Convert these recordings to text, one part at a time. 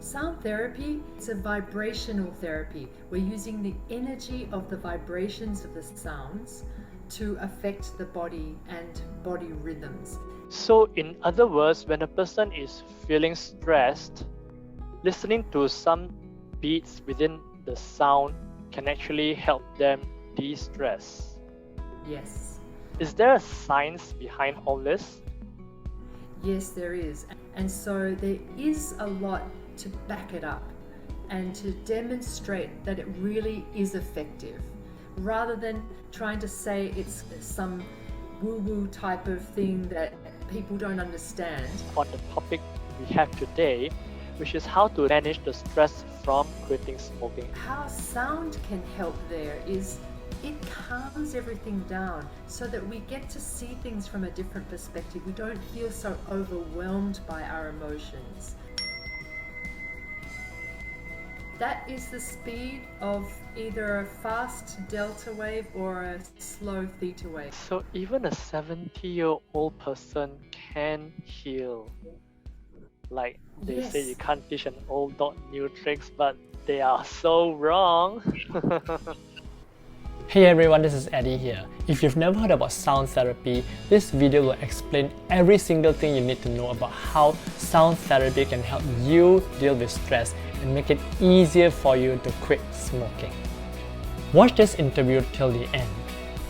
Sound therapy is a vibrational therapy. We're using the energy of the vibrations of the sounds to affect the body and body rhythms. So, in other words, when a person is feeling stressed, listening to some beats within the sound can actually help them de-stress. Yes. Is there a science behind all this? Yes, there is. And so there is a lot to back it up and to demonstrate that it really is effective, rather than trying to say it's some woo-woo type of thing that people don't understand. On the topic we have today, which is how to manage the stress from quitting smoking. How sound can help there is it calms everything down so that we get to see things from a different perspective. We don't feel so overwhelmed by our emotions. That is the speed of either a fast delta wave or a slow theta wave. So even a 70-year-old person can heal. Like they say, you can't teach an old dog new tricks, but they are so wrong. Hey everyone, this is Eddy here. If you've never heard about sound therapy, this video will explain every single thing you need to know about how sound therapy can help you deal with stress and make it easier for you to quit smoking. Watch this interview till the end.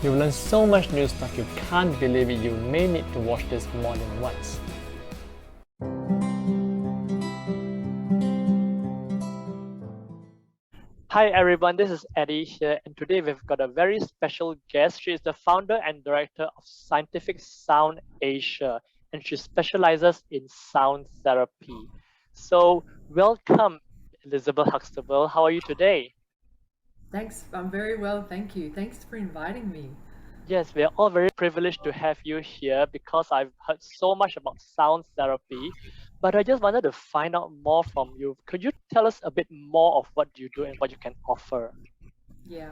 You'll learn so much new stuff you can't believe it. You may need to watch this more than once. Hi everyone, this is Eddy here, and today we've got a very special guest. She is the founder and director of Scientific Sound Asia, and she specializes in sound therapy. So welcome, Elizabeth Huxtable. How are you today? Thanks, I'm very well, thank you. Thanks for inviting me. Yes, we are all very privileged to have you here because I've heard so much about sound therapy, but I just wanted to find out more from you. Could you tell us a bit more of what you do and what you can offer? Yeah.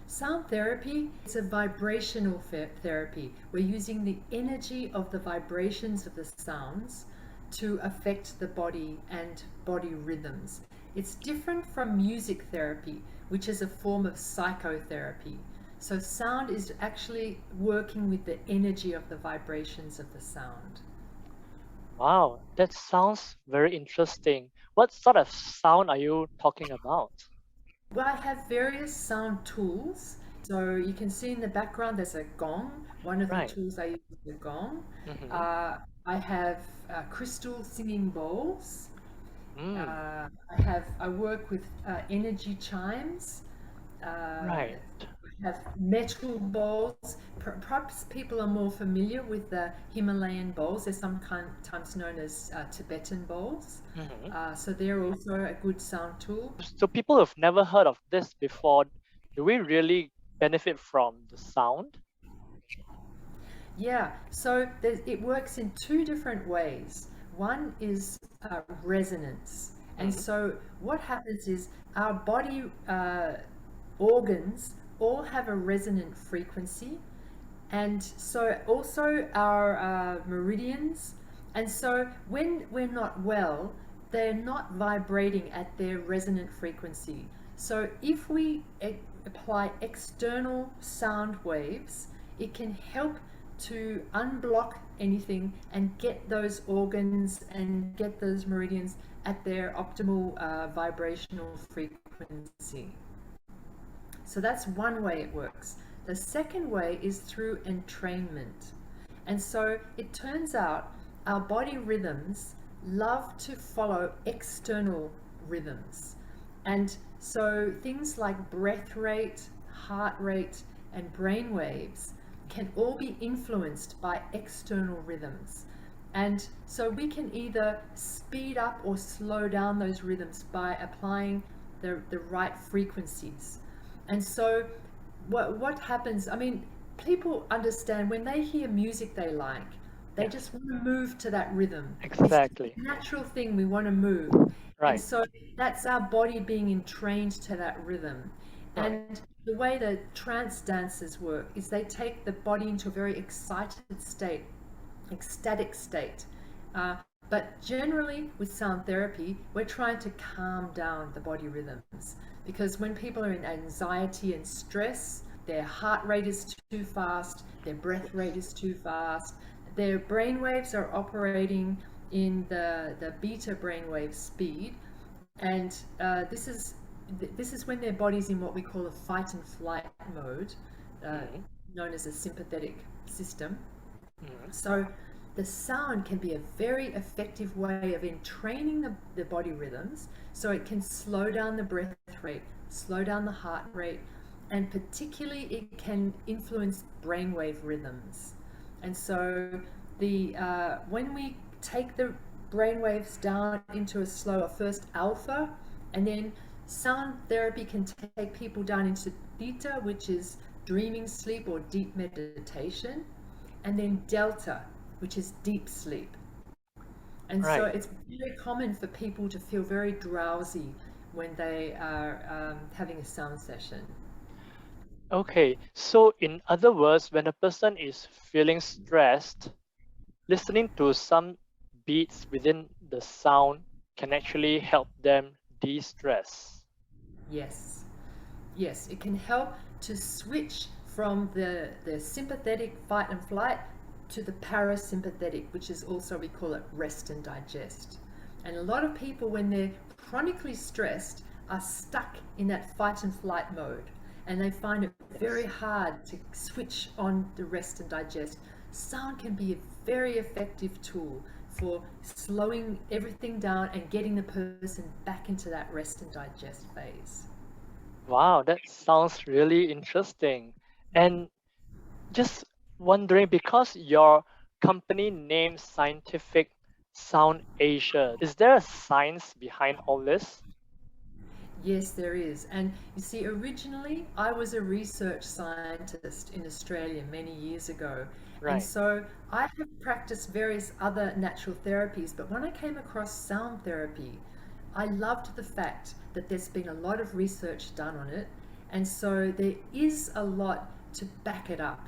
Sound therapy is a vibrational therapy. We're using the energy of the vibrations of the sounds to affect the body and body rhythms. It's different from music therapy, which is a form of psychotherapy. So sound is actually working with the energy of the vibrations of the sound. Wow, that sounds very interesting. What sort of sound are you talking about? Well, I have various sound tools. So you can see in the background there's a gong. One of the Right. tools I use is a gong. Mm-hmm. I have crystal singing bowls. Mm, I work with energy chimes. right. I have metal bowls. Perhaps people are more familiar with the Himalayan bowls. They're sometimes known as Tibetan bowls. Mm-hmm. So they're also a good sound tool. So people who've never heard of this before, do we really benefit from the sound? Yeah, so it works in two different ways. One is resonance. And Mm-hmm. so what happens is our body organs all have a resonant frequency. And so also our meridians. And so when we're not well, they're not vibrating at their resonant frequency. So if we apply external sound waves, it can help to unblock anything and get those organs and get those meridians at their optimal vibrational frequency. So that's one way it works. The second way is through entrainment. And so it turns out our body rhythms love to follow external rhythms. And so things like breath rate, heart rate, and brain waves can all be influenced by external rhythms. And so we can either speed up or slow down those rhythms by applying the right frequencies. And so what happens, I mean, people understand when they hear music they like, they just want to move to that rhythm. Exactly. It's a natural thing, we want to move. Right. And so that's our body being entrained to that rhythm. Right. And the way the trance dancers work is they take the body into a very excited state, ecstatic state, But generally with sound therapy, we're trying to calm down the body rhythms, because when people are in anxiety and stress, their heart rate is too fast, their breath rate is too fast, their brain waves are operating in the beta brainwave speed, and this is when their body's in what we call a fight and flight mode, known as a sympathetic system. So the sound can be a very effective way of entraining the body rhythms, so it can slow down the breath rate, slow down the heart rate, and particularly it can influence brainwave rhythms. And so when we take the brainwaves down into a slower first alpha, and then sound therapy can take people down into theta, which is dreaming sleep or deep meditation, and then delta, which is deep sleep. And so it's very common for people to feel very drowsy when they are having a sound session. Okay, so in other words, when a person is feeling stressed, listening to some beats within the sound can actually help them de-stress. Yes, yes, it can help to switch from the sympathetic fight and flight to the parasympathetic, which is also, we call it rest and digest. And a lot of people, when they're chronically stressed, are stuck in that fight and flight mode, and they find it very hard to switch on the rest and digest. Sound can be a very effective tool for slowing everything down and getting the person back into that rest and digest phase. Wow, that sounds really interesting. And just wondering, because your company name Scientific Sound Asia, is there a science behind all this? Yes, there is. And you see, originally I was a research scientist in Australia many years ago. And so I have practiced various other natural therapies, but when I came across sound therapy, I loved the fact that there's been a lot of research done on it. And so there is a lot to back it up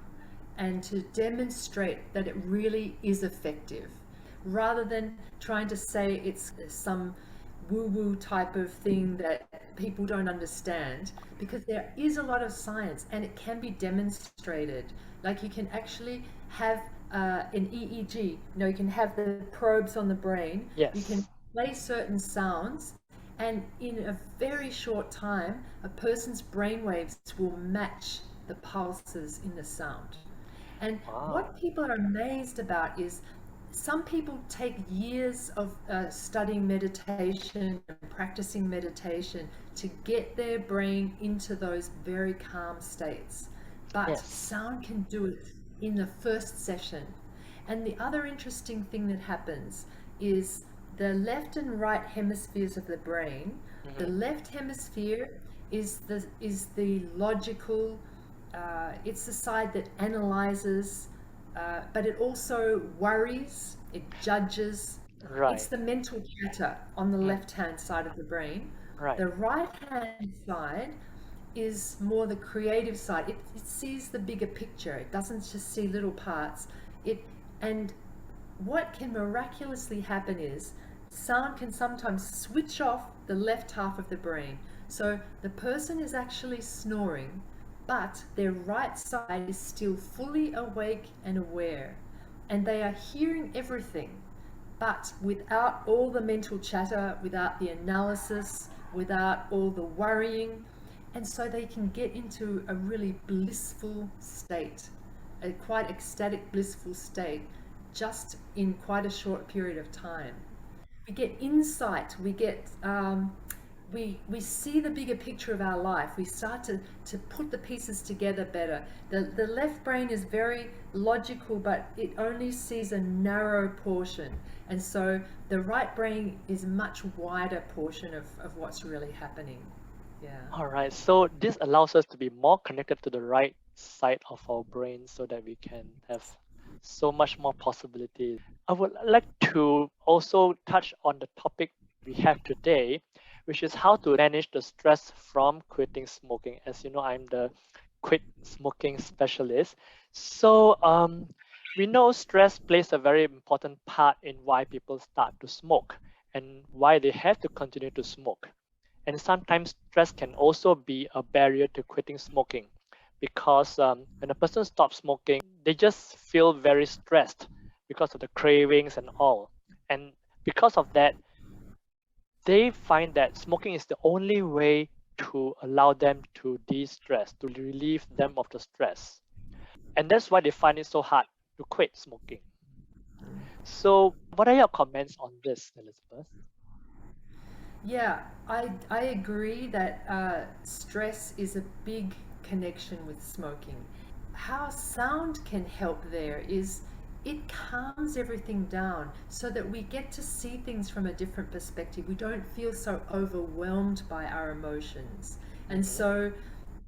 and to demonstrate that it really is effective, rather than trying to say it's some woo-woo type of thing that people don't understand, because there is a lot of science and it can be demonstrated. Like you can actually have an EEG, you can have the probes on the brain, you can play certain sounds, and in a very short time a person's brain waves will match the pulses in the sound. And what people are amazed about is some people take years of studying meditation and practicing meditation to get their brain into those very calm states. But sound can do it in the first session. And the other interesting thing that happens is the left and right hemispheres of the brain. The left hemisphere is the logical, it's the side that analyzes, but it also worries, it judges. It's the mental chatter on the left-hand side of the brain. The right-hand side is more the creative side. It sees the bigger picture. It doesn't just see little parts. And what can miraculously happen is sound can sometimes switch off the left half of the brain. So the person is actually snoring, but their right side is still fully awake and aware, and they are hearing everything, but without all the mental chatter, without the analysis, without all the worrying. And so they can get into a really blissful state, a quite ecstatic, blissful state, just in quite a short period of time. We get insight, we get we see the bigger picture of our life. We start to put the pieces together better. The left brain is very logical, but it only sees a narrow portion. And so the right brain is a much wider portion of what's really happening. Yeah. All right. So this allows us to be more connected to the right side of our brain so that we can have so much more possibilities. I would like to also touch on the topic we have today, which is how to manage the stress from quitting smoking. As you know, I'm the quit smoking specialist. So We know stress plays a very important part in why people start to smoke and why they have to continue to smoke. And sometimes stress can also be a barrier to quitting smoking because when a person stops smoking, they just feel very stressed because of the cravings and all. And because of that, they find that smoking is the only way to allow them to de-stress, to relieve them of the stress. And that's why they find it so hard to quit smoking. So, what are your comments on this, Elizabeth? Yeah, I agree that stress is a big connection with smoking. How sound can help there is it calms everything down so that we get to see things from a different perspective. We don't feel so overwhelmed by our emotions. And Mm-hmm. so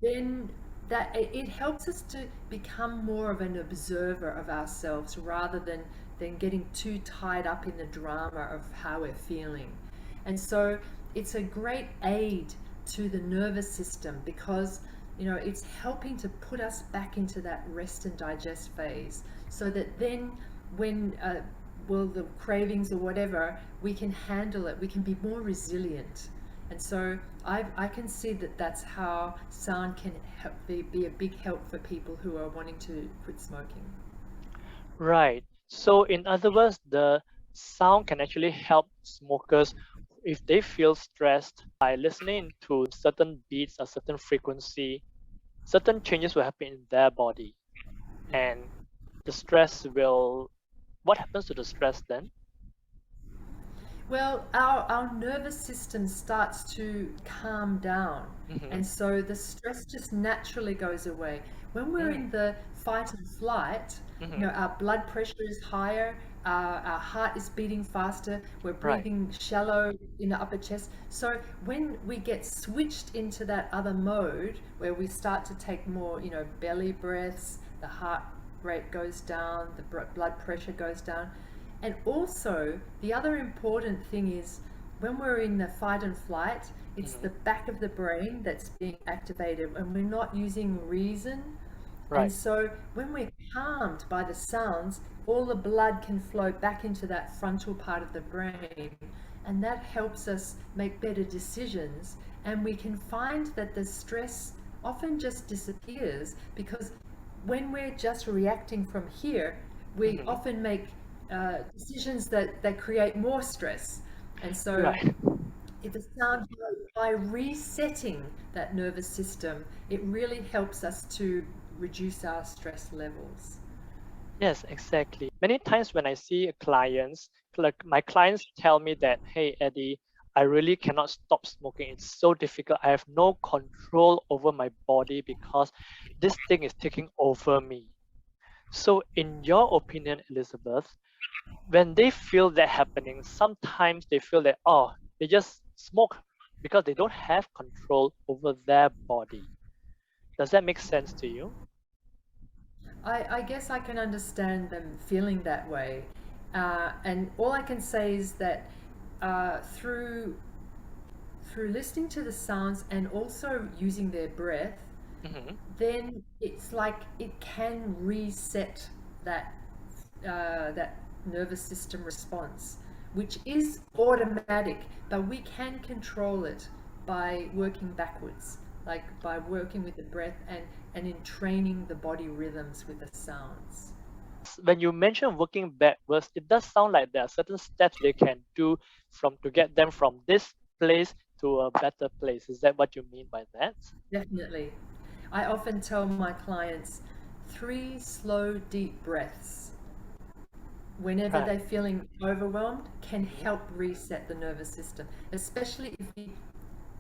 then it helps us to become more of an observer of ourselves rather than getting too tied up in the drama of how we're feeling. And so it's a great aid to the nervous system because it's helping to put us back into that rest and digest phase so that then when well, the cravings or whatever, we can handle it, we can be more resilient. And so I can see that that's how sound can help, be a big help for people who are wanting to quit smoking. Right. So, in other words, the sound can actually help smokers if they feel stressed by listening to certain beats, a certain frequency, certain changes will happen in their body. And the stress will, what happens to the stress then? Well, our nervous system starts to calm down, Mm-hmm. and so the stress just naturally goes away. When we're in the fight and flight, Mm-hmm. our blood pressure is higher, our heart is beating faster, we're Right. breathing shallow in the upper chest. So when we get switched into that other mode where we start to take more, belly breaths, the heart rate goes down, the blood pressure goes down. And also, the other important thing is when we're in the fight and flight, it's Mm-hmm. the back of the brain that's being activated and we're not using reason. And Right. so when we're calmed by the sounds, all the blood can flow back into that frontal part of the brain. And that helps us make better decisions. And we can find that the stress often just disappears because when we're just reacting from here, we Mm-hmm. often make decisions that create more stress. And so Right. if the sound, by resetting that nervous system, it really helps us to reduce our stress levels. Yes, exactly. Many times when I see clients, like my clients tell me that, hey, Eddie, I really cannot stop smoking. It's so difficult. I have no control over my body because this thing is taking over me. So, in your opinion, Elizabeth, when they feel that happening, sometimes they feel that, oh, they just smoke because they don't have control over their body. Does that make sense to you? I guess I can understand them feeling that way. And all I can say is that through listening to the sounds and also using their breath, Hmm. then it's like it can reset that that nervous system response, which is automatic, but we can control it by working backwards, like by working with the breath and in training the body rhythms with the sounds. When you mention working backwards, it does sound like there are certain steps they can do from to get them from this place to a better place. Is that what you mean by that? Definitely. I often tell my clients 3 slow, deep breaths whenever Right. they're feeling overwhelmed can help reset the nervous system, especially if the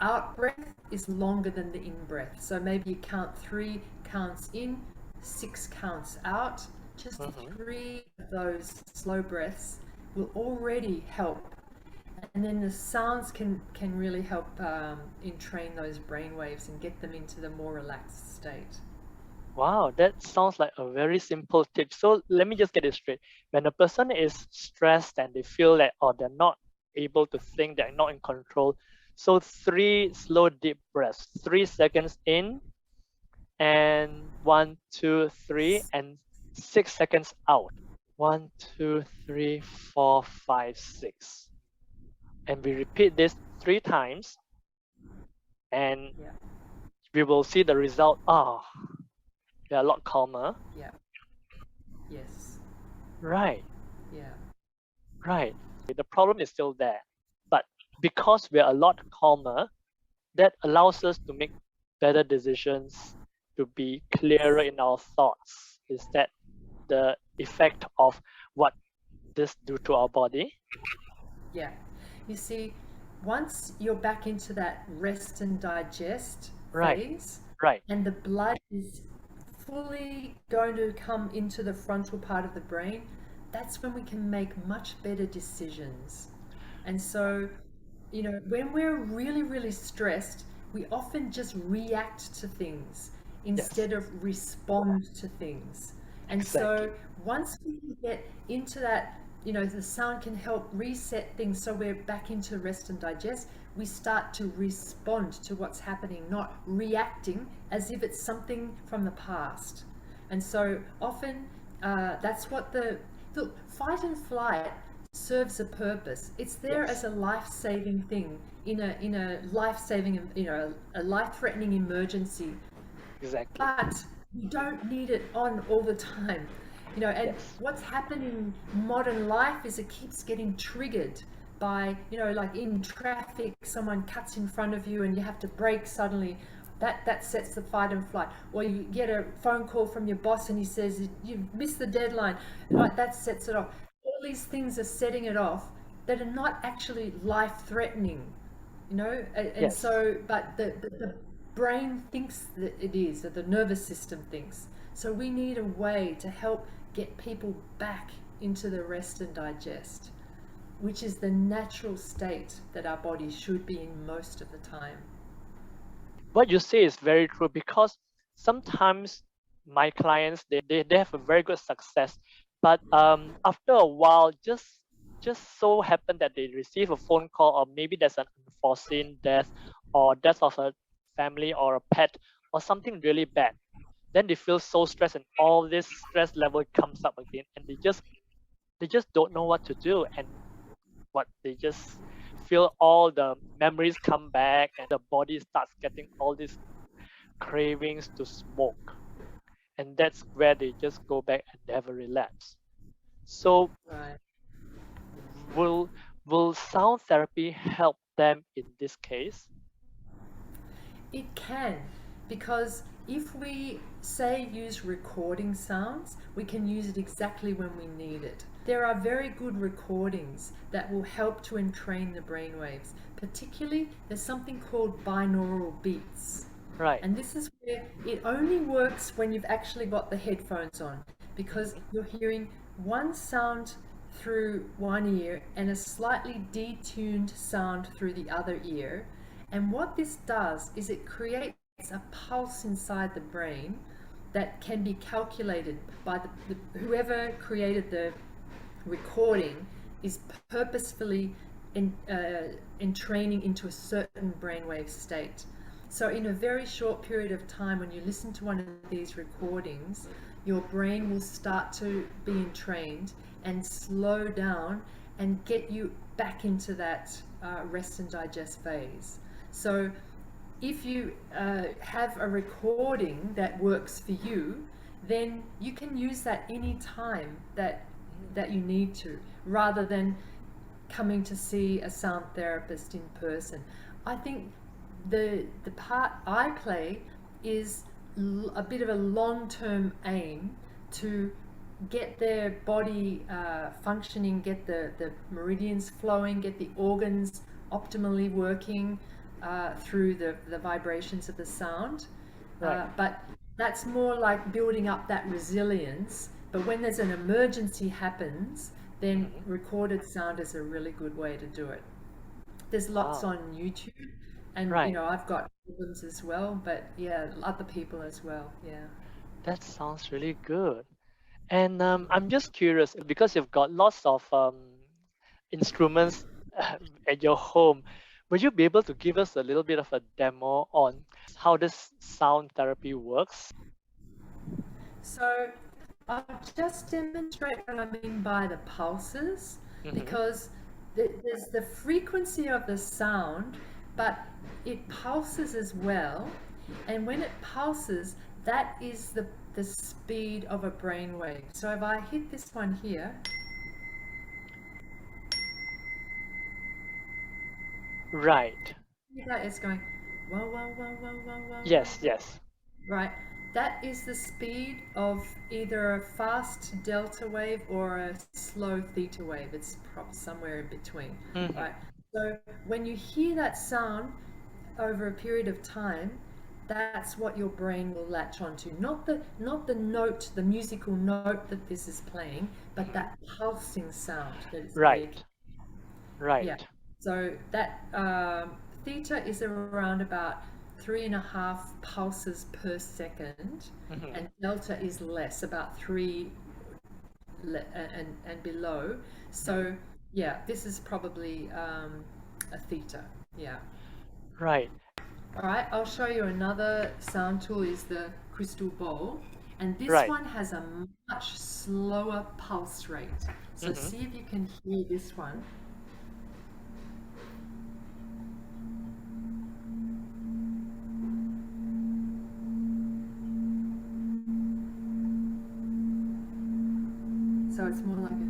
out breath is longer than the in breath. So maybe you count 3 counts in, 6 counts out. Just Mm-hmm. 3 of those slow breaths will already help. And then the sounds can really help entrain those brain waves and get them into the more relaxed state. Wow, that sounds like a very simple tip. So let me just get it straight. When a person is stressed and they feel that, oh, they're not able to think, they're not in control. So 3 slow deep breaths, 3 seconds in, and 1, 2, 3, and 6 seconds out. 1, 2, 3, 4, 5, 6. And we repeat this 3 times, and Yeah. we will see the result. Oh, they're a lot calmer. Yeah. Yes. Right, Yeah. right. The problem is still there. But because we're a lot calmer, that allows us to make better decisions, to be clearer in our thoughts. Is that the effect of what this do to our body? Yeah. You see, once you're back into that rest and digest Right, phase, right. and the blood is fully going to come into the frontal part of the brain, that's when we can make much better decisions. And so, you know, when we're really, really stressed, we often just react to things instead of respond to things. And Exactly. so once we can get into that, you know, the sound can help reset things so we're back into rest and digest. We start to respond to what's happening, not reacting as if it's something from the past. And so often that's what the fight and flight serves a purpose. It's there Yes, as a life-saving thing in a life-saving, you know, a life-threatening emergency, exactly. but you don't need it on all the time. You know, and Yes, what's happened in modern life is it keeps getting triggered by, you know, like in traffic, someone cuts in front of you and you have to brake suddenly. That sets the fight and flight. Or you get a phone call from your boss and he says you've missed the deadline. Right, that sets it off. All these things are setting it off that are not actually life-threatening, you know. And yes. so, but the brain thinks that it is, that the nervous system thinks. So we need a way to help get people back into the rest and digest, which is the natural state that our body should be in most of the time. What you say is very true, because sometimes my clients, they have a very good success, but after a while, just so happen that they receive a phone call, or maybe there's an unforeseen death, or death of a family or a pet, or something really bad. Then they feel so stressed, and all this stress level comes up again, and they just don't know what to do, and what they just feel all the memories come back, and the body starts getting all these cravings to smoke, and that's where they just go back and they have a relapse. So Right. will will sound therapy help them in this case? It can, because if we say use recording sounds, we can use it exactly when we need it. There are very good recordings that will help to entrain the brainwaves. Particularly, there's something called binaural beats. Right. And this is where it only works when you've actually got the headphones on, because you're hearing one sound through one ear and a slightly detuned sound through the other ear. And what this does is it creates a pulse inside the brain that can be calculated by whoever created the recording is purposefully entraining into a certain brainwave state. So in a very short period of time, when you listen to one of these recordings, your brain will start to be entrained and slow down and get you back into that rest and digest phase. So if you have a recording that works for you, then you can use that any time that you need to, rather than coming to see a sound therapist in person. I think the part I play is a bit of a long-term aim to get their body functioning, get the meridians flowing, get the organs optimally working through the vibrations of the sound. Right. But that's more like building up that resilience. But when there's an emergency happens, then Mhm. recorded sound is a really good way to do it. There's lots Wow. on YouTube, and you Right. know, I've got albums as well, but yeah, other people as well. Yeah. That sounds really good. And I'm just curious, because you've got lots of instruments at your home. Would you be able to give us a little bit of a demo on how this sound therapy works? So I'll just demonstrate what I mean by the pulses, because there's the frequency of the sound, but it pulses as well. And when it pulses, that is the speed of a brainwave. So if I hit this one here, Right. it's going whoa, whoa, whoa, whoa, whoa, whoa. Yes, yes. Right. That is the speed of either a fast delta wave or a slow theta wave. It's somewhere in between. Right. So when you hear that sound over a period of time, that's what your brain will latch onto. Not the note, the musical note that this is playing, but that pulsing sound that it's Right. making. Right. Yeah. So that theta is around about 3.5 pulses per second, and delta is less, about 3 and below. So yeah, this is probably a theta. Yeah. Right. All right, I'll show you another sound tool, is the crystal bowl, and this Right. one has a much slower pulse rate. So see if you can hear this one. So it's more like a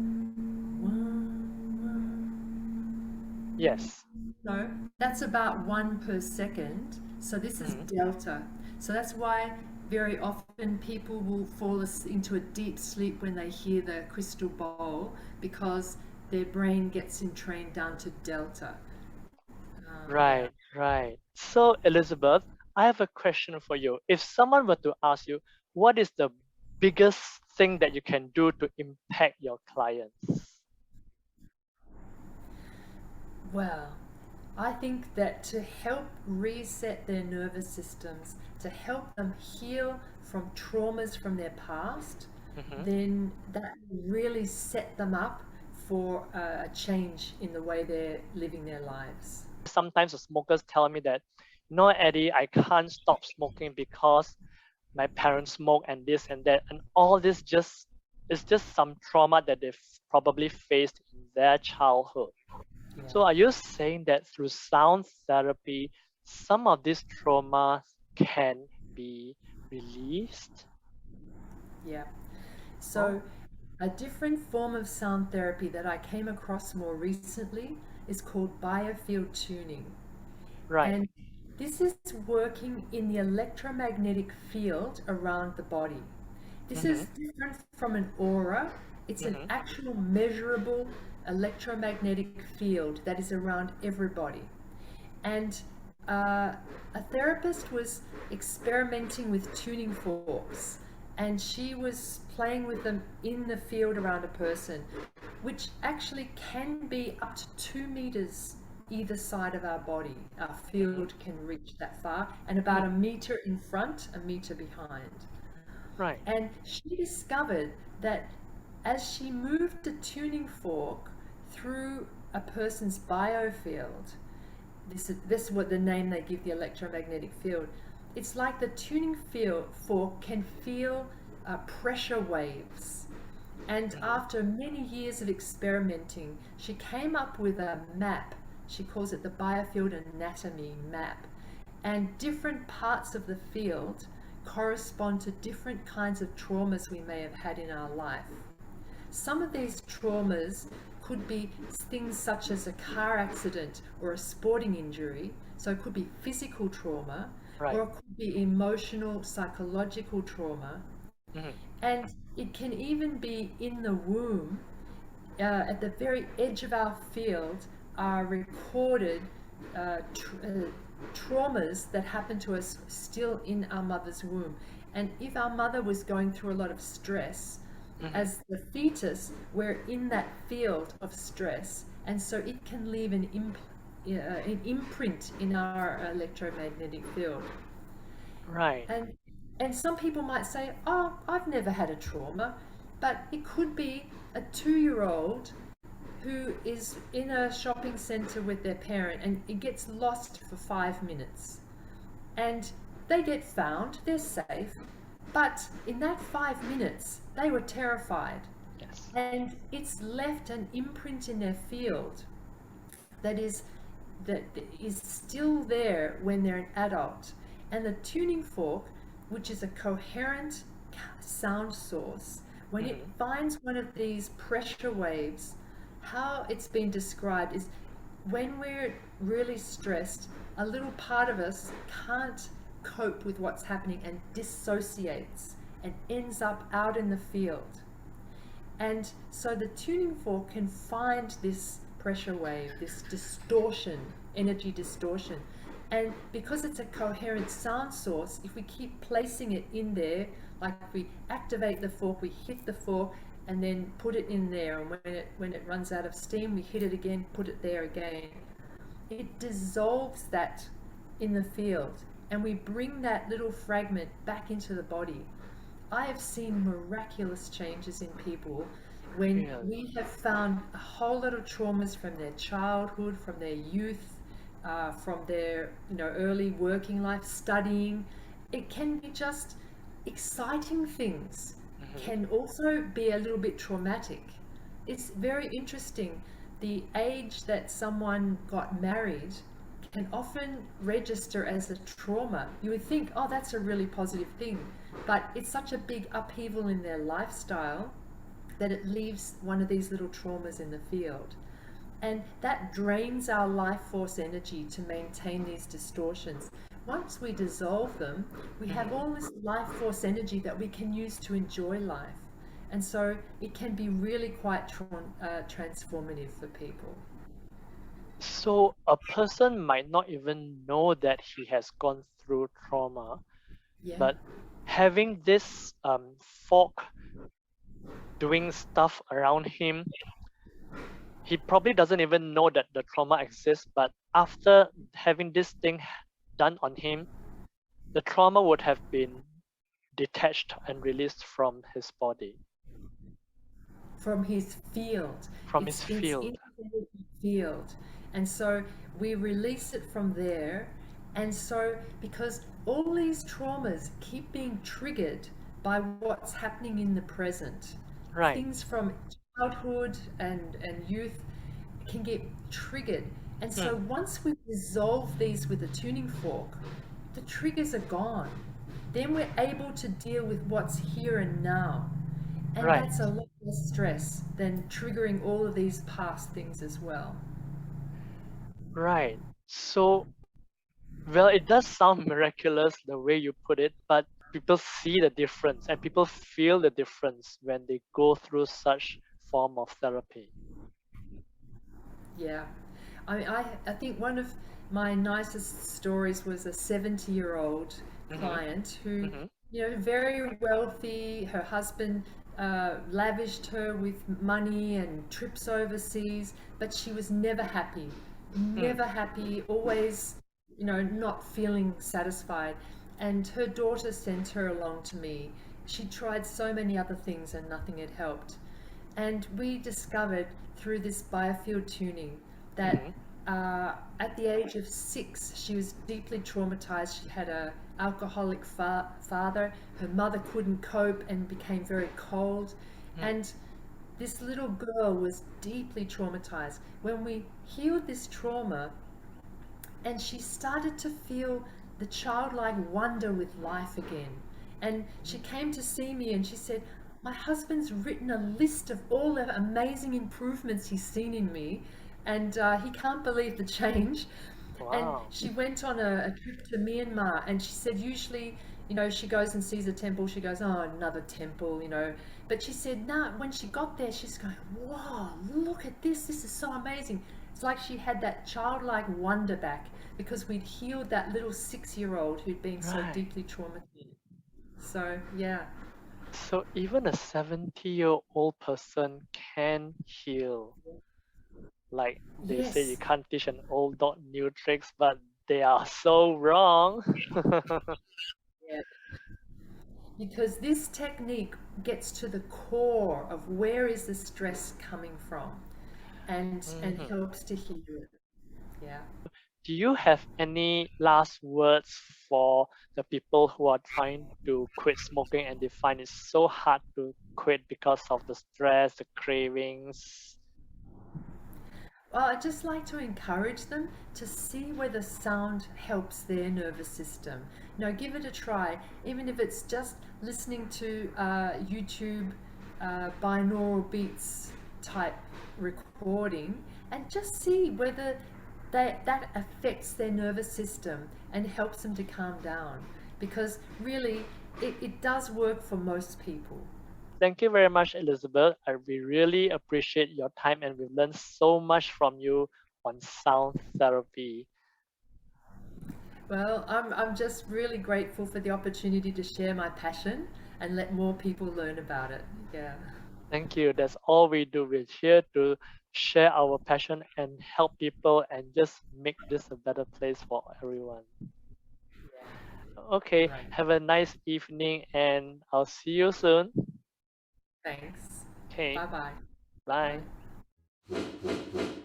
Yes. no, that's about 1 per second. So this is delta. So that's why very often people will fall into a deep sleep when they hear the crystal bowl, because their brain gets entrained down to delta. Right, right. So, Elizabeth, I have a question for you. If someone were to ask you, what is the biggest thing that you can do to impact your clients? Well, I think that to help reset their nervous systems, to help them heal from traumas from their past, then that will really set them up for a change in the way they're living their lives. Sometimes the smokers tell me that, no, Eddie, I can't stop smoking because my parents smoke and this and that, and all this is just some trauma that they've probably faced in their childhood. Yeah. So are you saying that through sound therapy, some of these traumas can be released? Yeah. So a different form of sound therapy that I came across more recently is called biofield tuning. Right. And this is working in the electromagnetic field around the body. This is different from an aura. It's an actual measurable electromagnetic field that is around everybody. And a therapist was experimenting with tuning forks, and she was playing with them in the field around a person, which actually can be up to 2 meters either side of our body. Our field can reach that far, and about 1 meter in front, 1 meter behind. Right. And she discovered that as she moved the tuning fork through a person's biofield, this is what the name they give the electromagnetic field. It's like the tuning fork can feel pressure waves. And after many years of experimenting, she came up with a map. She calls it the biofield anatomy map. And different parts of the field correspond to different kinds of traumas we may have had in our life. Some of these traumas could be things such as a car accident or a sporting injury. So it could be physical trauma, or it could be emotional, psychological trauma. And it can even be in the womb. At the very edge of our field are recorded traumas that happened to us still in our mother's womb. And if our mother was going through a lot of stress, as the fetus, we're in that field of stress, and so it can leave an imprint in our electromagnetic field. Right. And some people might say, oh, I've never had a trauma, but it could be a 2-year-old who is in a shopping center with their parent, and it gets lost for 5 minutes, and they get found, they're safe, But in that 5 minutes, they were terrified. Yes. And it's left an imprint in their field that is still there when they're an adult. And the tuning fork, which is a coherent sound source, when it finds one of these pressure waves, how it's been described is when we're really stressed, a little part of us can't cope with what's happening and dissociates and ends up out in the field. And so the tuning fork can find this pressure wave, this distortion, energy distortion. And because it's a coherent sound source, if we keep placing it in there, like we activate the fork, we hit the fork and then put it in there, and when it runs out of steam, we hit it again, put it there again. It dissolves that in the field, and we bring that little fragment back into the body. I have seen miraculous changes in people when we have found a whole lot of traumas from their childhood, from their youth, from their early working life, studying. It can be just exciting things, can also be a little bit traumatic. It's very interesting. The age that someone got married can often register as a trauma. You would think, oh, that's a really positive thing, but it's such a big upheaval in their lifestyle that it leaves one of these little traumas in the field. And that drains our life force energy to maintain these distortions. Once we dissolve them, we have all this life force energy that we can use to enjoy life. And so it can be really quite transformative for people. So a person might not even know that he has gone through trauma, but having this fork doing stuff around him, he probably doesn't even know that the trauma exists, but after having this thing done on him, the trauma would have been detached and released from his body. From his field. From his field. It's in his field. And so we release it from there. And so because all these traumas keep being triggered by what's happening in the present. Right. Things from childhood and youth can get triggered. And so once we dissolve these with a tuning fork, the triggers are gone. Then we're able to deal with what's here and now. And that's a lot less stress than triggering all of these past things as well. Right. So, well, it does sound miraculous the way you put it, but people see the difference and people feel the difference when they go through such form of therapy. Yeah. I mean, I think one of my nicest stories was a 70-year-old client who, very wealthy. Her husband lavished her with money and trips overseas, but she was never happy. Never happy, always, not feeling satisfied. And her daughter sent her along to me. She tried so many other things and nothing had helped. And we discovered through this biofield tuning that at the age of 6, she was deeply traumatized. She had an alcoholic father. Her mother couldn't cope and became very cold. And this little girl was deeply traumatized. When we healed this trauma, and she started to feel the childlike wonder with life again. And she came to see me and she said, my husband's written a list of all the amazing improvements he's seen in me, and he can't believe the change. Wow. And she went on a trip to Myanmar, and she said usually, she goes and sees a temple, she goes, oh, another temple, But she said, nah, when she got there, she's going, wow, look at this is so amazing. It's like she had that childlike wonder back because we'd healed that little 6-year-old who'd been so deeply traumatized. So, yeah. So even a 70-year-old person can heal. Like they say, you can't teach an old dog new tricks, but they are so wrong. Yeah. Because this technique gets to the core of where is the stress coming from, and helps to heal it. Yeah. do you have any last words for the people who are trying to quit smoking and they find it so hard to quit because of the stress, the cravings? Well, I'd just like to encourage them to see whether sound helps their nervous system. Give it a try, even if it's just listening to YouTube binaural beats type recording, and just see whether that affects their nervous system and helps them to calm down. Because really, it does work for most people. Thank you very much, Elizabeth. We really appreciate your time and we've learned so much from you on sound therapy. Well, I'm just really grateful for the opportunity to share my passion and let more people learn about it. Yeah. Thank you. That's all we do. We're here to share our passion and help people and just make this a better place for everyone. Okay, Right. have a nice evening and I'll see you soon. Thanks. Okay, Bye-bye. bye. Bye.